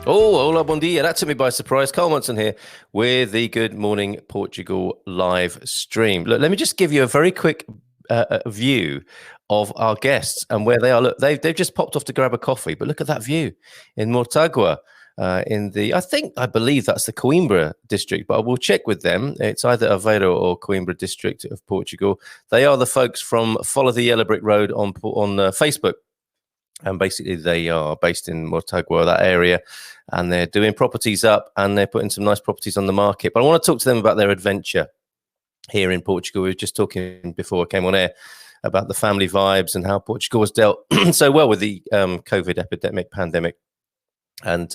Oh, hola, bom dia. That took me by surprise. Carl Munson here with the Good Morning Portugal live stream. Look, let me just give you a very quick view of our guests and where they are. Look, they've just popped off to grab a coffee, but look at that view in Mortagua. I believe that's the Coimbra district, but I will check with them. It's either Aveiro or Coimbra district of Portugal. They are the folks from Follow the Yellow Brick Road on Facebook. And basically, they are based in Mortagua, that area, and they're doing properties up and they're putting some nice properties on the market. But I want to talk to them about their adventure here in Portugal. We were just talking before I came on air about the family vibes and how Portugal has dealt so well with the COVID pandemic. And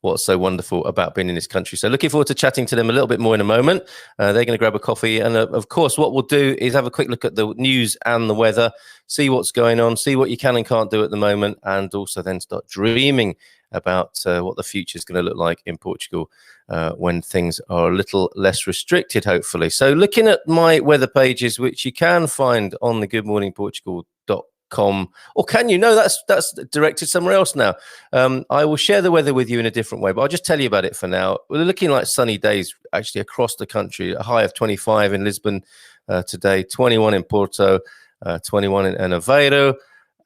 what's so wonderful about being in this country. So looking forward to chatting to them a little bit more in a moment. They're going to grab a coffee. And of course, what we'll do is have a quick look at the news and the weather, see what's going on, see what you can and can't do at the moment, and also then start dreaming about what the future is going to look like in Portugal when things are a little less restricted, hopefully. So looking at my weather pages, which you can find on the goodmorningportugal.com, or can you? No, that's directed somewhere else now. I will share the weather with you in a different way, but I'll just tell you about it for now. We're looking like sunny days actually across the country. A high of 25 in Lisbon today, 21 in Porto, 21 in Aveiro,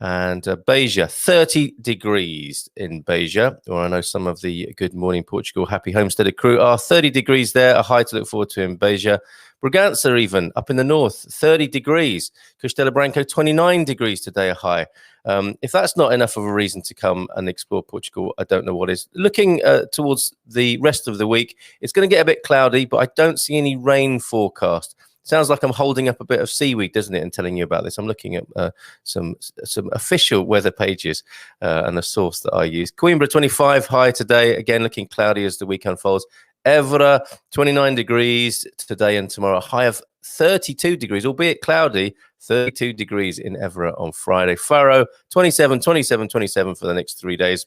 and Beja, 30 degrees in Beja, or I know some of the Good Morning Portugal Happy Homesteader crew are 30 degrees there, a high to look forward to in Beja. Bragança even up in the north, 30 degrees. Castelo Branco, 29 degrees today, a high. If that's not enough of a reason to come and explore Portugal, I don't know what is. Looking towards the rest of the week, it's going to get a bit cloudy, but I don't see any rain forecast. Sounds like I'm holding up a bit of seaweed, doesn't it, and telling you about this. I'm looking at some official weather pages and a source that I use. Coimbra, 25 high today. Again, looking cloudy as the week unfolds. Évora, 29 degrees today and tomorrow. High of 32 degrees, albeit cloudy. 32 degrees in Évora on Friday. Faro, 27, 27, 27 for the next 3 days.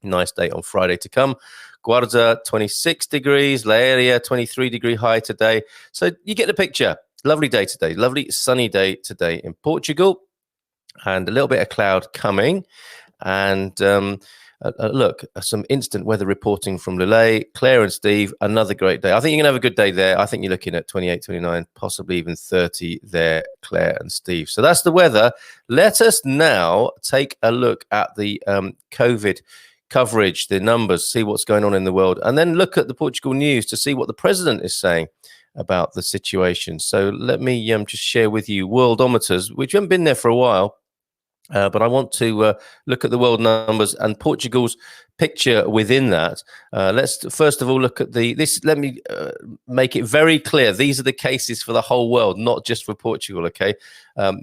Nice day on Friday to come. Guarda, 26 degrees. Leiria, 23-degree high today. So you get the picture. Lovely day today. Lovely sunny day today in Portugal. And a little bit of cloud coming. And look, some instant weather reporting from Lule, Claire and Steve. Another great day. I think you're going to have a good day there. I think you're looking at 28, 29, possibly even 30 there, Claire and Steve. So that's the weather. Let us now take a look at the COVID coverage, the numbers, see what's going on in the world, and then look at the Portugal news to see what the president is saying about the situation. So let me just share with you worldometers, which haven't been there for a while, but I want to look at the world numbers and Portugal's picture within that. Let's first of all look at this. Let me make it very clear. These are the cases for the whole world, not just for Portugal, okay?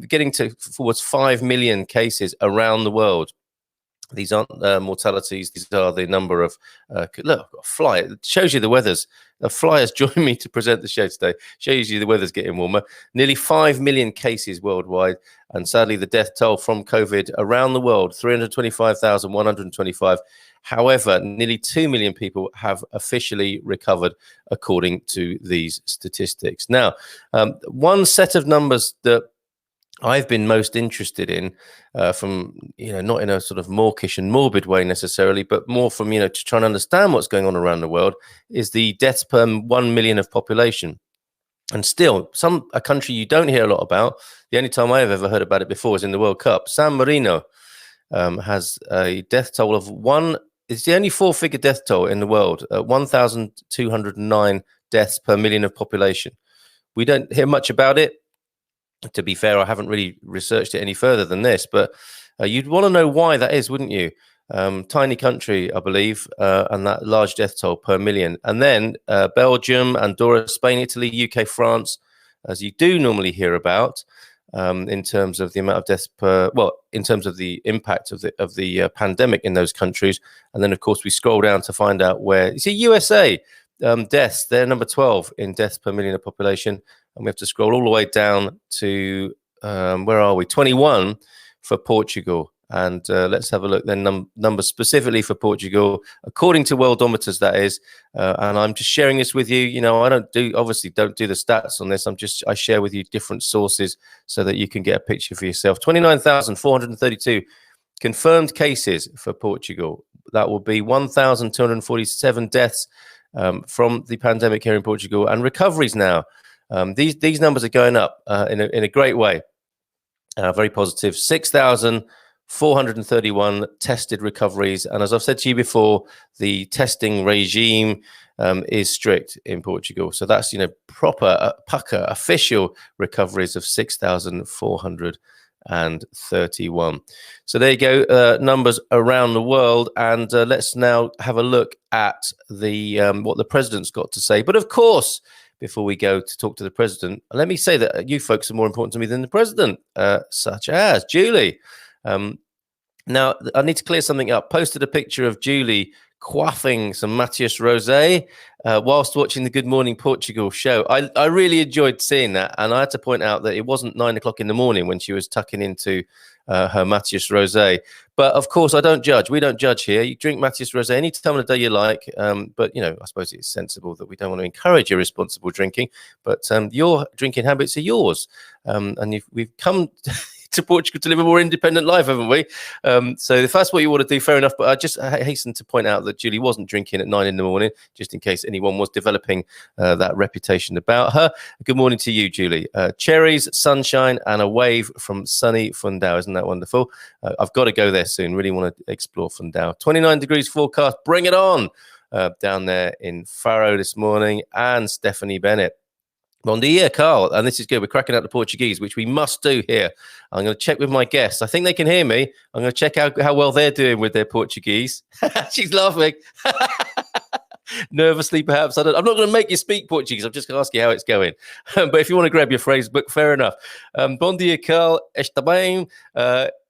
Getting towards 5 million cases around the world. These aren't mortalities. These are the number of look, I've got a fly. It shows you the weather's. A fly has joined me to present the show today. Shows you the weather's getting warmer. Nearly 5 million cases worldwide, and sadly the death toll from COVID around the world, 325,125. However, nearly 2 million people have officially recovered, according to these statistics. Now, one set of numbers that I've been most interested in from, not in a sort of mawkish and morbid way necessarily, but more from, to try and understand what's going on around the world, is the deaths per 1 million of population. And still, a country you don't hear a lot about, the only time I've ever heard about it before is in the World Cup. San Marino has a death toll of it's the only 4-figure death toll in the world, 1,209 deaths per million of population. We don't hear much about it. To be fair, I haven't really researched it any further than this, but you'd want to know why that is, wouldn't you? Tiny country, I believe, and that large death toll per million. And then Belgium, Andorra, Spain, Italy, UK, France, as you do normally hear about, in terms of the amount of deaths in terms of the impact of the pandemic in those countries. And then, of course, we scroll down to find out where you see USA deaths. They're number 12 in deaths per million of population. And we have to scroll all the way down to, where are we? 21 for Portugal. And let's have a look then, numbers specifically for Portugal, according to worldometers, that is. And I'm just sharing this with you. I don't do the stats on this. I share with you different sources so that you can get a picture for yourself. 29,432 confirmed cases for Portugal. that will be 1,247 deaths from the pandemic here in Portugal, and recoveries now. These numbers are going up in a great way. Very positive. 6,431 tested recoveries. And as I've said to you before, the testing regime is strict in Portugal. So that's, proper pucker official recoveries of 6,431. So there you go, numbers around the world. And let's now have a look at the what the president's got to say. But of course, before we go to talk to the president, let me say that you folks are more important to me than the president, such as Julie. Now, I need to clear something up. Posted a picture of Julie quaffing some Matheus Rosé whilst watching the Good Morning Portugal show. I really enjoyed seeing that, and I had to point out that it wasn't 9 o'clock in the morning when she was tucking into her Matheus Rosé. But of course, I don't judge. We don't judge here. You drink Matheus Rosé any time of the day you like. But, I suppose it's sensible that we don't want to encourage irresponsible drinking. But your drinking habits are yours. And we've come to Portugal to live a more independent life, haven't we? So if that's what you want to do, fair enough. But I just hasten to point out that Julie wasn't drinking at 9 in the morning, just in case anyone was developing that reputation about her. Good morning to you, Julie. Cherries, sunshine, and a wave from sunny Fundão. Isn't that wonderful? I've got to go there soon. Really want to explore Fundão. 29 degrees forecast. Bring it on down there in Faro this morning. And Stephanie Bennett. Bom dia, Carl. And this is good. We're cracking out the Portuguese, which we must do here. I'm going to check with my guests. I think they can hear me. I'm going to check out how well they're doing with their Portuguese. She's laughing. Nervously, perhaps. I'm not going to make you speak Portuguese. I'm just going to ask you how it's going. But if you want to grab your phrase book, fair enough. Bom dia, Carl. Está bem?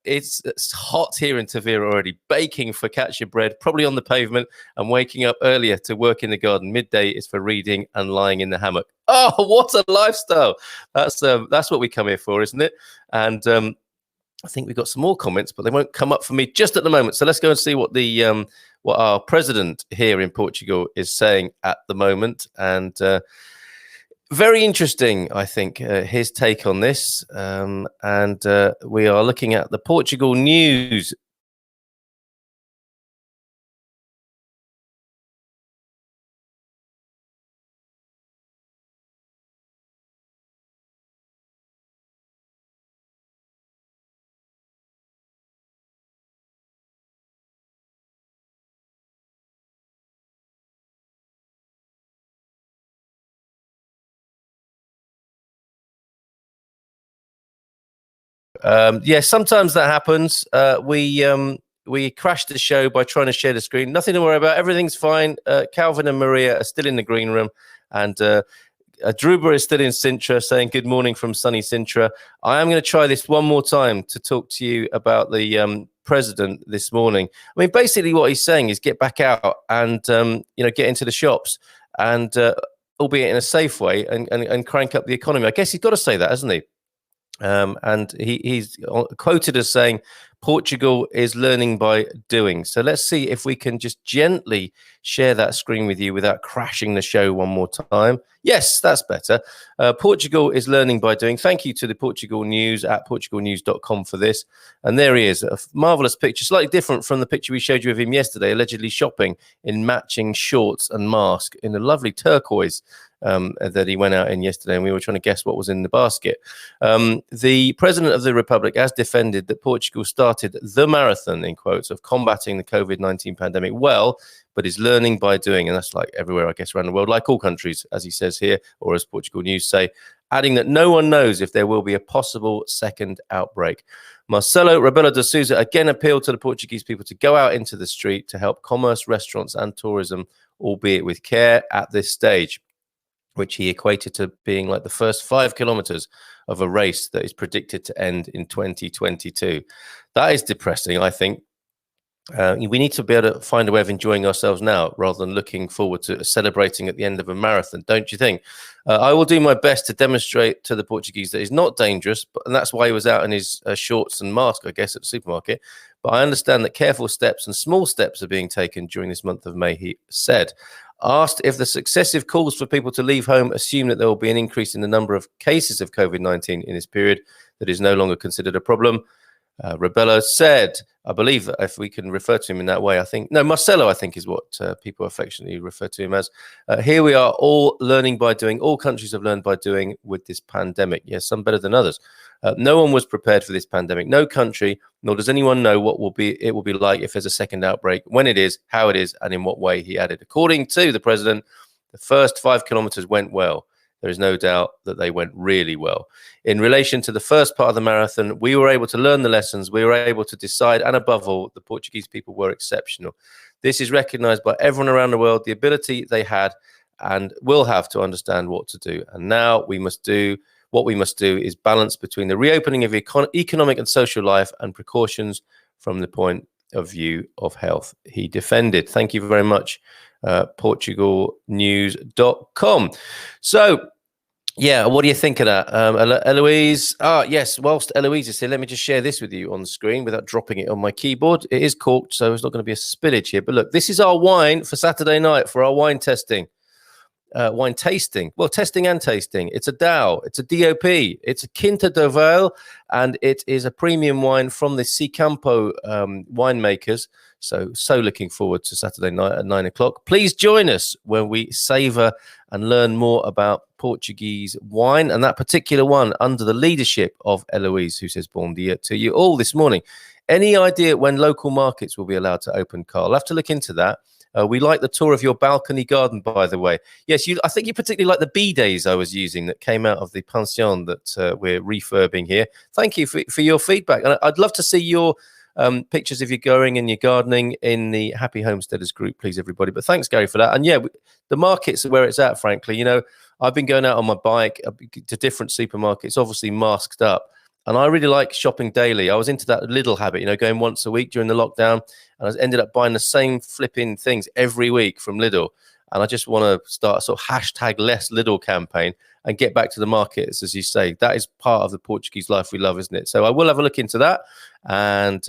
It's hot here in Tavira already, baking focaccia bread, probably on the pavement, and waking up earlier to work in the garden. Midday is for reading and lying in the hammock. Oh, what a lifestyle. That's what we come here for, isn't it? And I think we've got some more comments, but they won't come up for me just at the moment. So let's go and see what what our president here in Portugal is saying at the moment. And very interesting, I think, his take on this. And we are looking at the Portugal news. Yeah, sometimes that happens. We crashed the show by trying to share the screen. Nothing to worry about. Everything's fine. Calvin and Maria are still in the green room, and Druba is still in Sintra, saying good morning from sunny Sintra. I am going to try this one more time to talk to you about the president this morning. I mean, basically what he's saying is get back out and get into the shops, and albeit in a safe way, and crank up the economy. I guess he's got to say that, hasn't he? And he's quoted as saying, Portugal is learning by doing. So let's see if we can just gently share that screen with you without crashing the show one more time. Yes, that's better. Portugal is learning by doing. Thank you to the Portugal News at portugalnews.com for this. And there he is, a marvellous picture, slightly different from the picture we showed you of him yesterday, allegedly shopping in matching shorts and mask in a lovely turquoise that he went out in yesterday, and we were trying to guess what was in the basket. The President of the Republic has defended that Portugal started the marathon, in quotes, of combating the COVID-19 pandemic well, but is learning by doing. And that's like everywhere, I guess, around the world, like all countries, as he says here, or as Portugal News say, adding that no one knows if there will be a possible second outbreak. Marcelo Rebelo de Sousa again appealed to the Portuguese people to go out into the street to help commerce, restaurants and tourism, albeit with care at this stage, which he equated to being like the first 5 kilometers of a race that is predicted to end in 2022. That is depressing, I think. We need to be able to find a way of enjoying ourselves now rather than looking forward to celebrating at the end of a marathon, don't you think? I will do my best to demonstrate to the Portuguese that it's not dangerous, and that's why he was out in his shorts and mask, I guess, at the supermarket. But I understand that careful steps and small steps are being taken during this month of May, he said. Asked if the successive calls for people to leave home assume that there will be an increase in the number of cases of COVID-19 in this period that is no longer considered a problem, Rebelo said, I believe that if we can refer to him in that way, I think, no, Marcelo, I think is what people affectionately refer to him as. Here we are, all learning by doing. All countries have learned by doing with this pandemic. Yes, some better than others. No one was prepared for this pandemic. No country, nor does anyone know what it will be like if there's a second outbreak, when it is, how it is, and in what way, he added. According to the president, the first 5 kilometers went well. There is no doubt that they went really well. In relation to the first part of the marathon, we were able to learn the lessons. We were able to decide, and above all, the Portuguese people were exceptional. This is recognized by everyone around the world, the ability they had and will have to understand what to do. And now what we must do is balance between the reopening of economic and social life and precautions from the point of view of health. He defended. Thank you very much, portugalnews.com. So, yeah, what do you think of that? Eloise? Yes, whilst Eloise is here, let me just share this with you on the screen without dropping it on my keyboard. It is corked, so it's not going to be a spillage here. But look, this is our wine for Saturday night for our wine testing. Wine tasting. Well, testing and tasting. It's a DAO. It's a DOP. It's a Quinta do Vale, and it is a premium wine from the Sicampo winemakers. So looking forward to Saturday night at 9 o'clock. Please join us when we savor and learn more about Portuguese wine, and that particular one under the leadership of Eloise, who says bon dia to you all this morning. Any idea when local markets will be allowed to open, Carl? I'll have to look into that. We like the tour of your balcony garden, by the way. Yes, I think you particularly like the bidets I was using that came out of the pension that we're refurbing here. Thank you for your feedback. And I'd love to see your pictures of you going and your gardening in the Happy Homesteaders group, please, everybody. But thanks, Gary, for that. And yeah, the market's where it's at, frankly. You know, I've been going out on my bike to different supermarkets, obviously masked up. And I really like shopping daily. I was into that Lidl habit, you know, going once a week during the lockdown. And I ended up buying the same flipping things every week from Lidl. And I just want to start a sort of hashtag less Lidl campaign and get back to the markets, as you say. That is part of the Portuguese life we love, isn't it? So I will have a look into that. And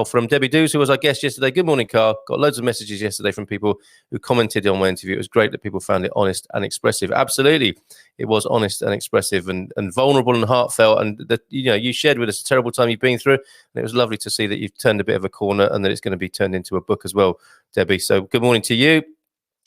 from Debbie Dews, who was our guest yesterday. Good morning, Carl. Got loads of messages yesterday from people who commented on my interview. It was great that people found it honest and expressive. Absolutely. It was honest and expressive and vulnerable and heartfelt. And that, you know, you shared with us a terrible time you've been through. And it was lovely to see that you've turned a bit of a corner and that it's going to be turned into a book as well, Debbie. So good morning to you.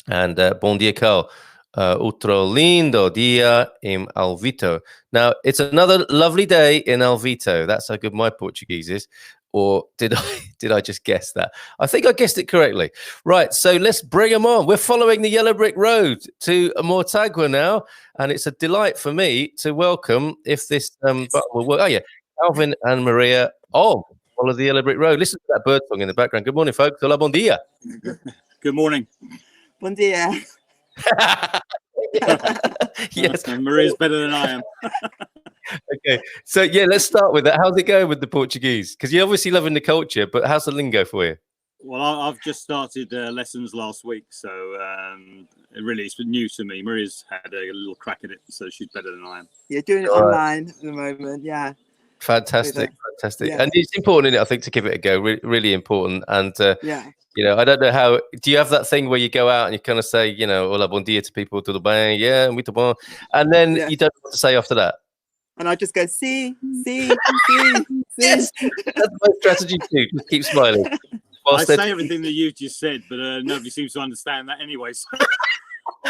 And bon dia, Carl. Outro lindo dia em Alvito. Now, it's another lovely day in Alvito. That's how good my Portuguese is. Or did I just guess that? I think I guessed it correctly. Right, so let's bring them on. We're following the yellow brick road to Mortagua now, and it's a delight for me to welcome, if this button will work. Oh, yeah, Alvin and Maria of Follow the Yellow Brick Road. Listen to that bird song in the background. Good morning, folks. Hola, bon dia. Good morning. Bon dia. Yes, Maria's better than I am. Okay, so yeah, let's start with that. How's it going with the Portuguese? Because you're obviously loving the culture, but how's the lingo for you? Well, I've just started lessons last week, so it's been new to me. Maria's had a little crack at it, so she's better than I am. Yeah, doing it online at the moment. Yeah. Fantastic. Yeah. And it's important, I think, to give it a go. Really important. And yeah. You know, I don't know how. Do you have that thing where you go out and you kind of say, you know, hola, bon dia to people, tudo bem, yeah, muito bom, and then you don't know what to say after that? And I just go, see. Yes, that's my strategy too. Just keep smiling. I say everything that you just said, but nobody seems to understand that anyway. So.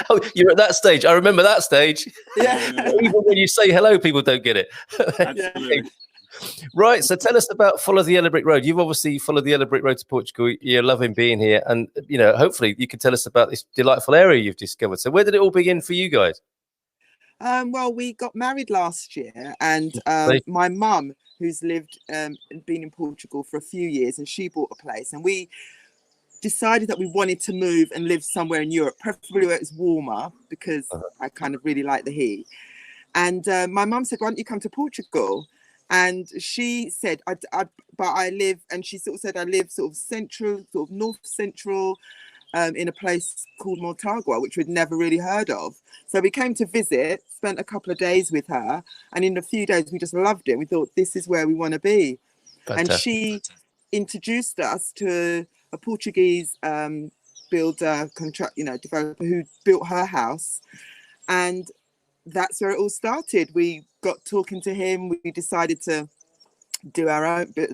Oh, you're at that stage. I remember that stage. Yeah. Even when you say hello, people don't get it. Absolutely. Right, so tell us about Follow the Yellow Brick Road. You've obviously followed the Yellow Brick Road to Portugal. You're loving being here, and you know, hopefully, you can tell us about this delightful area you've discovered. So, where did it all begin for you guys? Well, we got married last year, and my mum, who's lived and been in Portugal for a few years, and she bought a place, and we decided that we wanted to move and live somewhere in Europe, preferably where it's warmer, because I kind of really like the heat. And my mum said, "Why don't you come to Portugal?" And she said, but I live, and she sort of said, I live sort of central, sort of north central, in a place called Mortagua, which we'd never really heard of. So we came to visit, spent a couple of days with her, and in a few days we just loved it. We thought, this is where we want to be. Fantastic. And she introduced us to a Portuguese builder, developer who built her house, and that's where it all started. We got talking to him. We decided to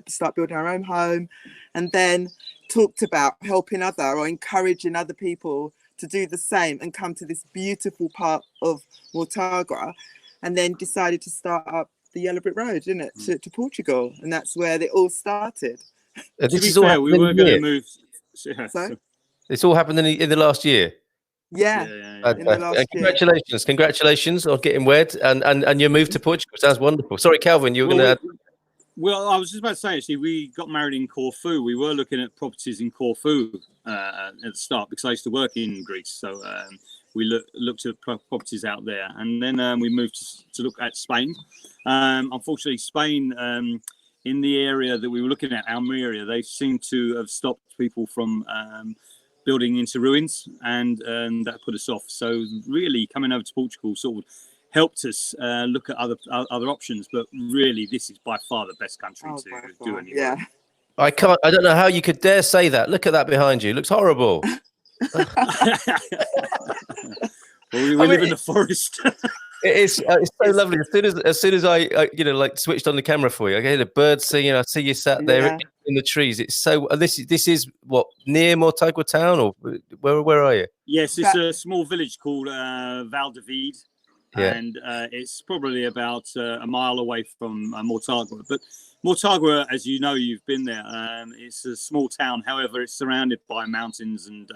start building our own home, and then talked about helping or encouraging other people to do the same and come to this beautiful part of Mortagua, and then decided to start up the Yellow Brick Road, didn't it, to Portugal, and that's where it all started. To be fair, we were going to move. So it's all happened in the last year. Yeah. In the last Congratulations, congratulations on getting wed and your move to Portugal. Sounds wonderful. Sorry, Calvin, you were going to add. Well, I was just about to say, actually, we got married in Corfu. We were looking at properties in Corfu at the start because I used to work in Greece. So we looked at properties out there. And then we moved to look at Spain. Unfortunately, Spain, in the area that we were looking at, Almeria, they seem to have stopped people from building into ruins. And that put us off. So really, coming over to Portugal sort of helped us look at other options, but really this is by far the best country to do any work. I don't know how you could dare say that. Look at that behind you. It looks horrible. Well, we live in the forest. It's so lovely. As soon as I switched on the camera for you, I hear the birds singing. I see you sat there in the trees. It's so. This is what, near Mortagua town, or where are you? Yes, it's a small village called Val David. Yeah. And it's probably about a mile away from Mortagua. But Mortagua, as you know, you've been there, it's a small town. However, it's surrounded by mountains and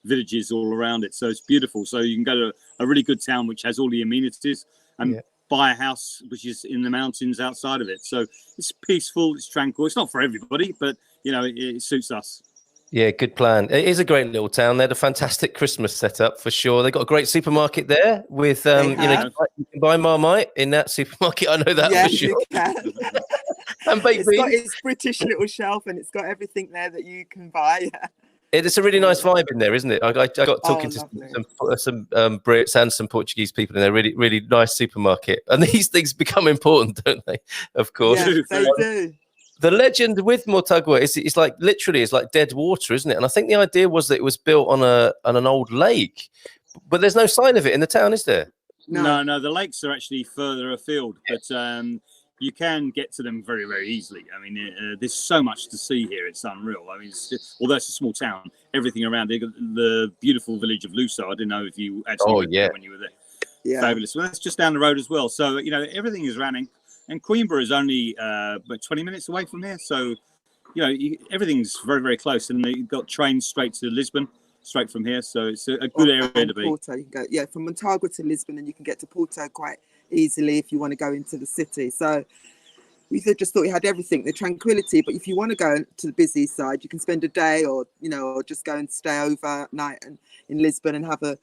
villages all around it. So it's beautiful. So you can go to a really good town which has all the amenities and buy a house which is in the mountains outside of it. So it's peaceful, it's tranquil. It's not for everybody, but, it suits us. Yeah, good plan. It is a great little town. They had a fantastic Christmas setup for sure. They got a great supermarket there with, you can buy Marmite in that supermarket. I know that for sure. You can. And baked beans. Got its British little shelf, and it's got everything there that you can buy. It's a really nice vibe in there, isn't it? I got talking to some Brits and some Portuguese people in there. Really, really nice supermarket. And these things become important, don't they? Of course. Yeah, they do. The legend with Mortagua is it's like dead water, isn't it? And I think the idea was that it was built on an old lake, but there's no sign of it in the town, is there? No. The lakes are actually further afield, but you can get to them very, very easily. I mean, there's so much to see here; it's unreal. I mean, although it's a small town, everything around it, the beautiful village of Luso. I didn't know if you actually went there when you were there. Yeah, fabulous. Well, that's just down the road as well. So everything is running. And Coimbra is only about 20 minutes away from here. So, everything's very, very close. And you've got trains straight to Lisbon, straight from here. So it's a good area to be. Porto, you can go, from Mortagua to Lisbon, and you can get to Porto quite easily if you want to go into the city. So we just thought we had everything, the tranquility. But if you want to go to the busy side, you can spend a day or just go and stay overnight in Lisbon and have a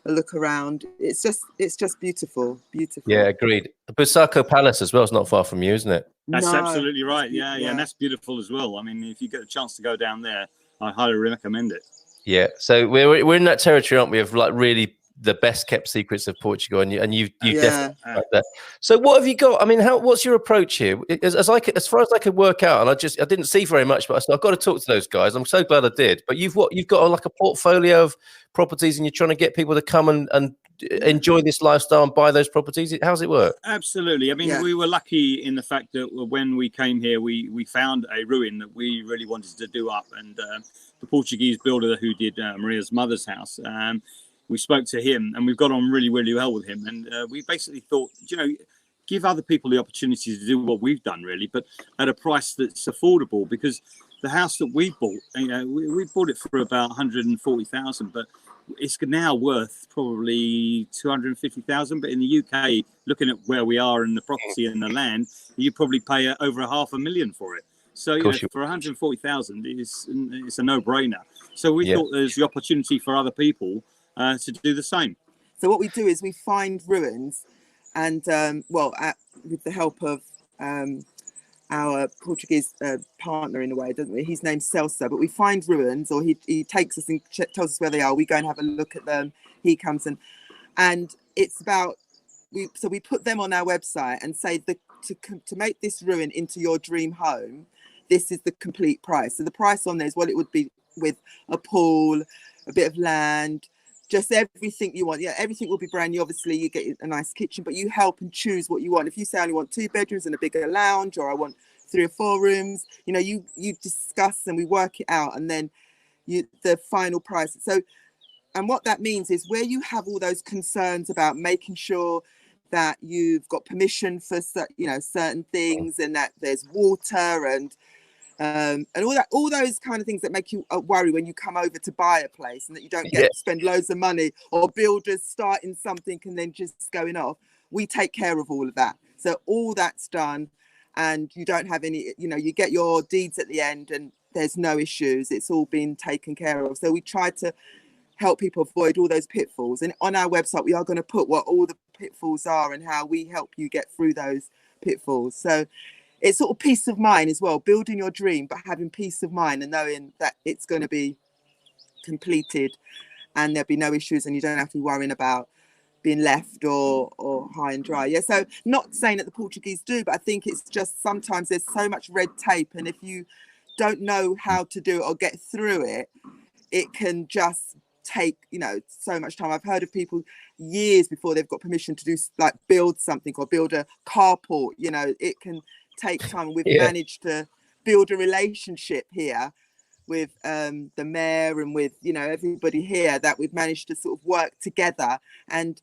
look around. It's just beautiful. Yeah, agreed. The Busaco Palace as well is not far from you, isn't it? That's absolutely right. Yeah, and that's beautiful as well. I mean, if you get a chance to go down there, I highly recommend it. Yeah, so we're in that territory, aren't we, of like really the best kept secrets of Portugal, and you definitely like that. So what have you got? I mean, what's your approach here? As far as I could work out, and I didn't see very much, but I've got to talk to those guys. I'm so glad I did. But you've got like a portfolio of properties, and you're trying to get people to come and enjoy this lifestyle and buy those properties. How's it work? Absolutely. I mean, we were lucky in the fact that when we came here, we found a ruin that we really wanted to do up, and the Portuguese builder who did Maria's mother's house. We spoke to him, and we've got on really, really well with him. And we basically thought, give other people the opportunity to do what we've done, really, but at a price that's affordable. Because the house that we bought, we bought it for about 140,000, but it's now worth probably 250,000. But in the UK, looking at where we are in the property and the land, you probably pay over $500,000 for it. So for 140,000, it's a no-brainer. So we thought there's the opportunity for other people to do the same. So what we do is we find ruins, and with the help of our Portuguese partner in a way, doesn't we? His name's Celso, but we find ruins, or he takes us and tells us where they are. We go and have a look at them. He comes and it's about we put them on our website and say to make this ruin into your dream home, this is the complete price. So the price on there is what it would be with a pool, a bit of land, just everything you want. Yeah, everything will be brand new. Obviously, you get a nice kitchen, but you help and choose what you want. If you say I only want 2 bedrooms and a bigger lounge, or I want 3 or 4 rooms, you know, you discuss and we work it out, and then the final price. So, and what that means is where you have all those concerns about making sure that you've got permission for, you know, certain things, and that there's water and all those kind of things that make you worry when you come over to buy a place, and that you don't get to spend loads of money, or builders starting something and then just going off. We take care of all of that. So all that's done, and you don't have any, you know, you get your deeds at the end and there's no issues. It's all been taken care of. So we try to help people avoid all those pitfalls. And on our website, we are going to put what all the pitfalls are and how we help you get through those pitfalls. So it's sort of peace of mind as well, building your dream, but having peace of mind and knowing that it's going to be completed and there'll be no issues, and you don't have to be worrying about being left or high and dry. Yeah, so not saying that the Portuguese do, but I think it's just sometimes there's so much red tape, and if you don't know how to do it or get through it, it can just take, you know, so much time. I've heard of people years before they've got permission to do, like, build something or build a carport. You know, it can take time. We've managed to build a relationship here with the mayor and with, you know, everybody here, that we've managed to sort of work together and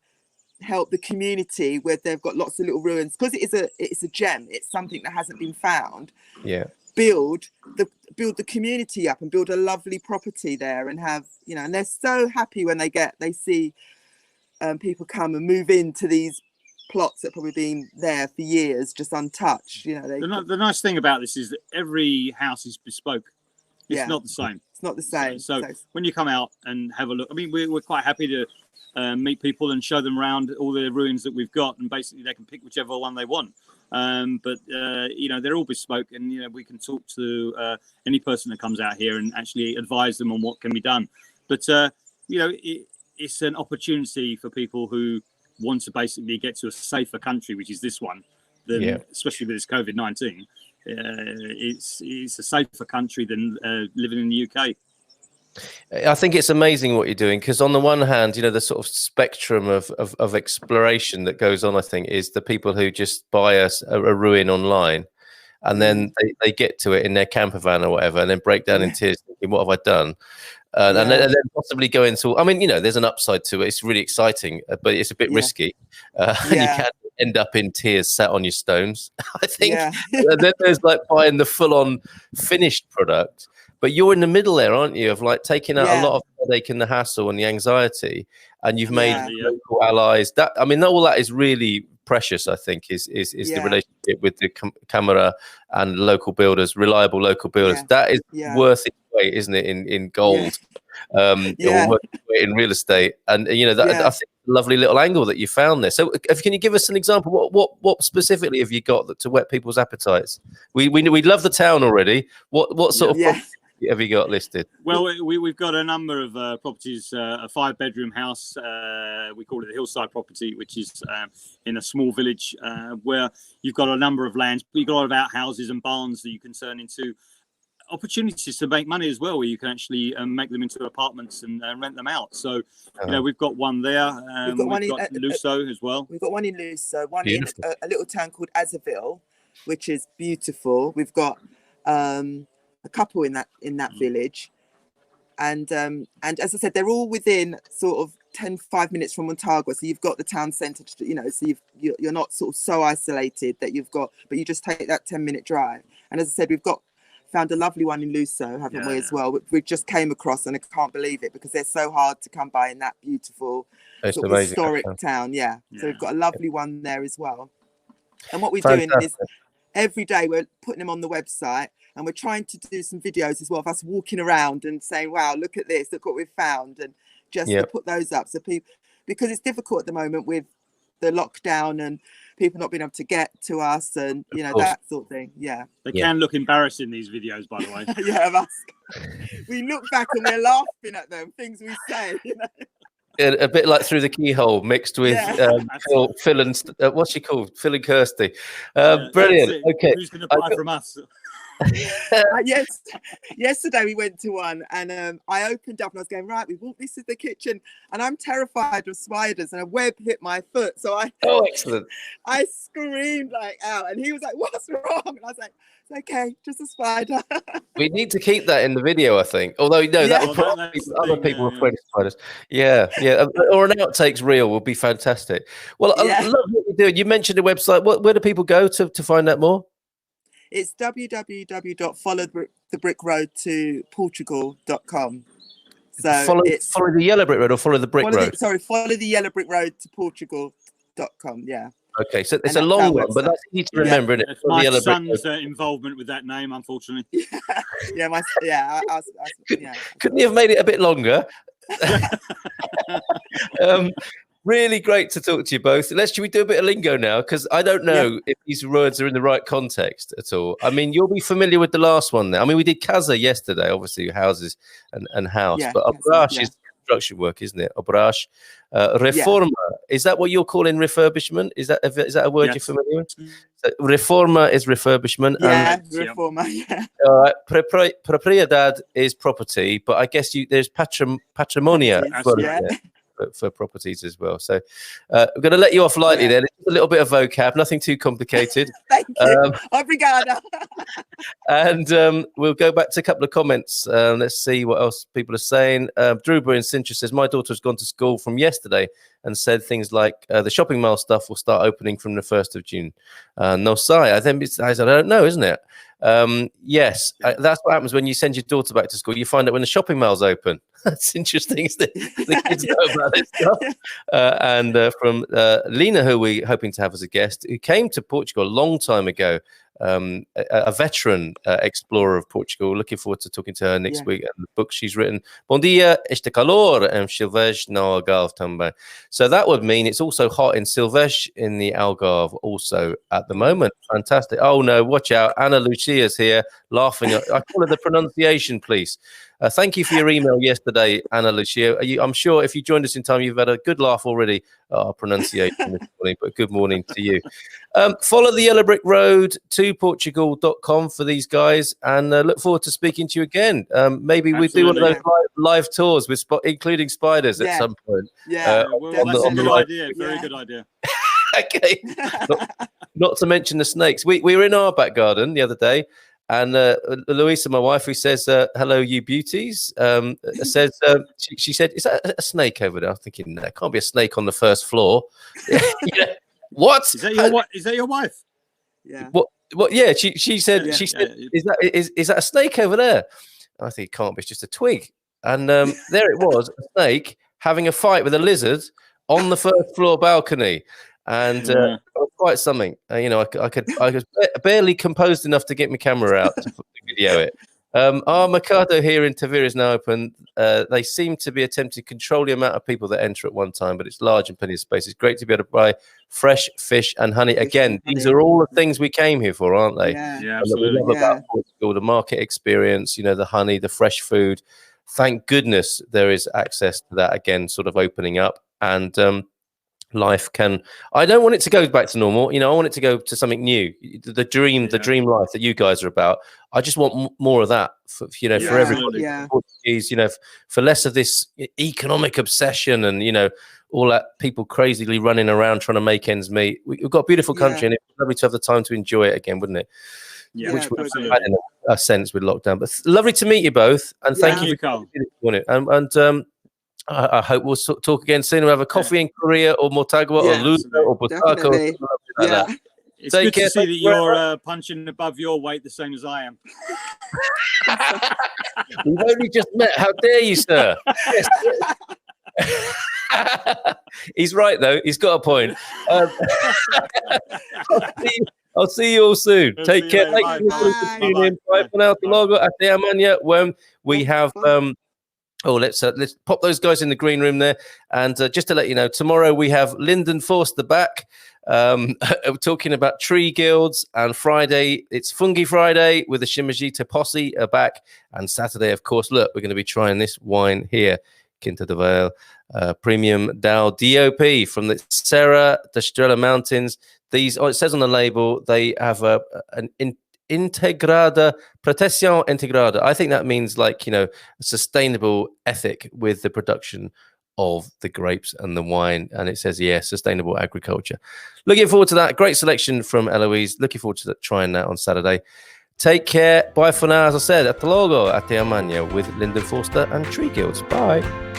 help the community where they've got lots of little ruins, because it's a gem. It's something that hasn't been found. Build the community up and build a lovely property there, and have, you know, and they're so happy when they see people come and move into these plots that have probably been there for years, just untouched. You know, the nice thing about this is that every house is bespoke. It's not the same. It's not the same. So when you come out and have a look, I mean, we're quite happy to meet people and show them around all the ruins that we've got, and basically they can pick whichever one they want. But you know, they're all bespoke, and you know, we can talk to any person that comes out here and actually advise them on what can be done. But you know, it's an opportunity for people who want to basically get to a safer country, which is this one, especially with this COVID-19. It's a safer country than living in the UK. I think it's amazing what you're doing, because on the one hand, you know, the sort of spectrum of exploration that goes on, I think, is the people who just buy a ruin online, and then they get to it in their camper van or whatever, and then break down in tears thinking, what have I done? And then possibly go into, I mean, you know, there's an upside to it. It's really exciting, but it's a bit risky. And you can end up in tears sat on your stones, I think. And then there's like buying the full-on finished product. But you're in the middle there, aren't you, of like taking out a lot of headache and the hassle and the anxiety, and you've made local allies. That, I mean, all that is really precious, I think, is the relationship with the camera and local builders, reliable local builders. That is worth its weight, isn't it, in gold, or worth its weight in real estate. And you know, that I think a lovely little angle that you found there. So can you give us an example? What specifically have you got to whet people's appetites? We love the town already. What sort of property have you got listed? Well, we've got a number of properties. A 5-bedroom house, we call it the hillside property, which is in a small village where you've got a number of lands. You've got a lot of outhouses and barns that you can turn into opportunities to make money as well, where you can actually make them into apartments and rent them out. So, you know, we've got one there. We've got one in Luso as well. We've got one in Luso, one in a little town called Azaville, which is beautiful. We've got a couple in that village, and as I said, they're all within sort of 5 minutes from Mortagua, so you've got the town centre, you know, so you're not sort of so isolated that but you just take that 10-minute drive. And as I said, we've found a lovely one in Luso, haven't we, as well? We just came across, and I can't believe it, because they're so hard to come by in that beautiful sort of historic town. So we've got a lovely one there as well. And what we're doing is every day we're putting them on the website, and we're trying to do some videos as well of us walking around and saying, wow, look at this, look what we've found, and just to put those up so people, because it's difficult at the moment with the lockdown and people not being able to get to us, and you know, that sort of thing. They can look embarrassing, these videos, by the way. We look back and we're laughing at them, things we say, you know. A bit like Through the Keyhole mixed with Phil and what's she called? Phil and Kirsty. Brilliant. Okay, who's going to buy from us? Yes, yesterday we went to one, and I opened up and I was going, right, we walked, this is the kitchen, and I'm terrified of spiders, and a web hit my foot, so Excellent. I screamed like out, and he was like, what's wrong? And I was like, it's okay, just a spider. We need to keep that in the video, I think. Although, no, that would probably other people afraid of spiders. Yeah. Or an outtakes reel would be fantastic. Well, I love what you're doing. You mentioned a website. Where do people go to find out more? It's www.followthebrickroadtoportugal.com. So follow the yellow brick road or follow the brick road? Follow the yellow brick road to Portugal.com. Yeah. Okay, so it's a long one, but that's easy to remember, isn't it? It's my son's involvement with that name, unfortunately. Couldn't you have made it a bit longer? Really great to talk to you both. Should we do a bit of lingo now? Because I don't know if these words are in the right context at all. I mean, you'll be familiar with the last one now. I mean, we did casa yesterday, obviously houses and house, but obrash is construction work, isn't it? Obrash. Reforma, is that what you're calling refurbishment? Is that a word you're familiar with? So reforma is refurbishment. Reforma, All right, propriedad is property, but I guess there's patrimonia for properties as well. So we're going to let you off lightly then. It's a little bit of vocab, nothing too complicated. Thank you. Obrigada. And we'll go back to a couple of comments. Let's see what else people are saying. Druba in Sintra says, my daughter has gone to school from yesterday and said things like the shopping mall stuff will start opening from the 1st of June. No, sorry, I don't know, isn't it? Yes, that's what happens when you send your daughter back to school. You find out when the shopping mall's open. That's interesting. The kids know about this stuff. And from Lena, who we're hoping to have as a guest, who came to Portugal a long time ago, a veteran explorer of Portugal. Looking forward to talking to her next week and the book she's written. Bom dia, este calor em Silves no Algarve também. So that would mean it's also hot in Silves in the Algarve also at the moment. Fantastic. Oh no, watch out. Ana Lucia's here laughing. I call her the pronunciation, please. Thank you for your email yesterday, Ana Lucia. I'm sure if you joined us in time, you've had a good laugh already at our pronunciation this morning, but good morning to you. Follow the yellow brick road to Portugal.com for these guys, and look forward to speaking to you again. Maybe we do one of those live tours with including spiders at some point. That's a good idea. Very good idea. Okay. Not to mention the snakes. We were in our back garden the other day. And Louisa, my wife, who says, hello, you beauties, says, she said, is that a snake over there? I'm thinking, there can't be a snake on the first floor. What? Is that your wife? Yeah. What? Yeah, she said, is that a snake over there? I think it can't be, it's just a twig. And there it was, a snake having a fight with a lizard on the first floor balcony. And quite something. I was barely composed enough to get my camera out to video it. Our Mercado here in Tavira is now open. They seem to be attempting to control the amount of people that enter at one time, but it's large and plenty of space. It's great to be able to buy fresh fish and honey. Again, these are all the things we came here for, aren't they? Yeah, absolutely. We love about Portugal, the market experience, the honey, the fresh food. Thank goodness there is access to that again, sort of opening up. And life I don't want it to go back to normal. I want it to go to something new. The dream life that you guys are about. I just want more of that for everybody. Portuguese, for less of this economic obsession and all that people crazily running around trying to make ends meet. We've got a beautiful country and it's lovely to have the time to enjoy it again, wouldn't it? Which we had in a sense with lockdown. But lovely to meet you both, and thank you for coming. And I hope we'll talk again soon. We'll have a coffee in Korea or Mortagua or Lusa or Butaka. It's good to see that you're punching above your weight the same as I am. We've only just met. How dare you, sir? Yes. He's right, though. He's got a point. I'll see you all soon. Take care. Thank you for tuning in. Bye for now. When we have... let's pop those guys in the green room there. And just to let you know, tomorrow we have Lyndon Forster back talking about tree guilds. And Friday, it's Fungi Friday with the Shimajita Posse back. And Saturday, of course, look, we're going to be trying this wine here, Quinta de Vale, Premium Dow DOP from the Serra da Estrela Mountains. These, it says on the label, they have an integrada, protección integrada. I think that means like, a sustainable ethic with the production of the grapes and the wine. And it says, sustainable agriculture. Looking forward to that. Great selection from Eloise. Looking forward to trying that on Saturday. Take care. Bye for now. As I said, hasta luego, ate amania with Lyndon Forster and Tree Guilds. Bye.